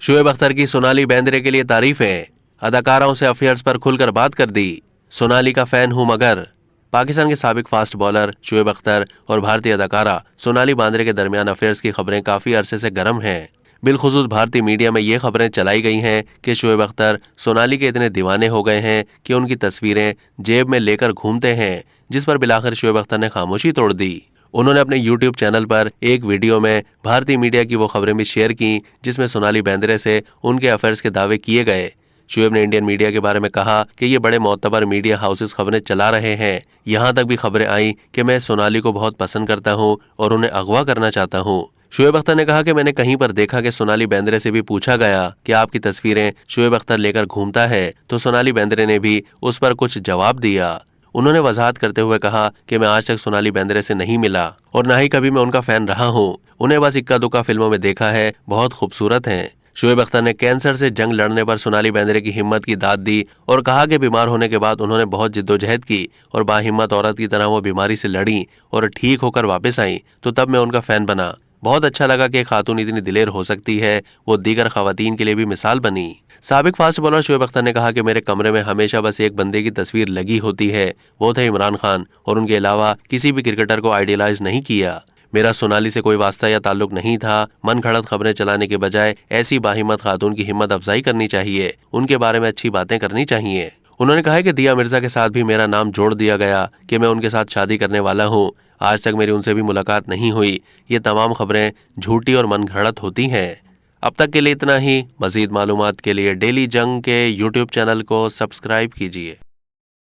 शोएब अख्तर की सोनाली बेंद्रे के लिए तारीफें, अदाकाराओं से अफेयर्स पर खुलकर बात कर दी। सोनाली का फैन हूं मगर पाकिस्तान के साबिक फास्ट बॉलर शोएब अख्तर और भारतीय अदाकारा सोनाली बेंद्रे के दरमियान अफेयर्स की खबरें काफी अरसे से गर्म हैं। बिलखुसूस भारतीय मीडिया में ये खबरें चलाई गई हैं कि शोएब अख्तर सोनाली के इतने दीवाने हो गए हैं कि उनकी तस्वीरें जेब में लेकर घूमते हैं, जिस पर बिलाखिर शोएब अख्तर ने खामोशी तोड़ दी। उन्होंने अपने YouTube चैनल पर एक वीडियो में भारतीय मीडिया की वो खबरें भी शेयर की जिसमें सोनाली बेंद्रे से उनके अफेयर्स के दावे किए गए। शोएब ने इंडियन मीडिया के बारे में कहा कि ये बड़े मोतबर मीडिया हाउसेस खबरें चला रहे हैं। यहाँ तक भी खबरें आई कि मैं सोनाली को बहुत पसंद करता हूँ और उन्हें अगवा करना चाहता हूँ। शोएब अख्तर ने कहा कि मैंने कहीं पर देखा कि सोनाली बेंद्रे से भी पूछा गया कि आपकी तस्वीरें शोएब अख्तर लेकर घूमता है, तो सोनाली बेंद्रे ने भी उस पर कुछ जवाब दिया। उन्होंने वजाहत करते हुए कहा कि मैं आज तक सोनाली बेंद्रे से नहीं मिला और ना ही कभी मैं उनका फैन रहा हूँ। उन्हें बस इक्का दुक्का फिल्मों में देखा है, बहुत खूबसूरत हैं। शोएब अख्तर ने कैंसर से जंग लड़ने पर सोनाली बेंद्रे की हिम्मत की दाद दी और कहा कि बीमार होने के बाद उन्होंने बहुत जिद्दोजहद की और बाहिम्मत औरत की तरह वो बीमारी से लड़ी और ठीक होकर वापस आई, तो तब मैं उनका फैन बना। बहुत अच्छा लगा कि एक खातून इतनी दिलेर हो सकती है, वो दीगर खवातीन के लिए भी मिसाल बनी। साबिक फास्ट बॉलर शोएब अख्तर ने कहा कि मेरे कमरे में हमेशा बस एक बंदे की तस्वीर लगी होती है, वो थे इमरान खान, और उनके अलावा किसी भी क्रिकेटर को आइडियलाइज नहीं किया। मेरा सोनाली से कोई वास्ता या ताल्लुक नहीं था। मन घड़त खबरें चलाने के बजाय ऐसी बाहिम्मत खातून की हिम्मत अफजाई करनी चाहिए, उनके बारे में अच्छी बातें करनी चाहिए। उन्होंने कहा कि दिया मिर्जा के साथ भी मेरा नाम जोड़ दिया गया कि मैं उनके साथ शादी करने वाला हूँ। आज तक मेरी उनसे भी मुलाकात नहीं हुई। ये तमाम खबरें झूठी और मन घड़त होती हैं। अब तक के लिए इतना ही। मजीद मालूमात के लिए डेली जंग के YouTube चैनल को सब्सक्राइब कीजिए।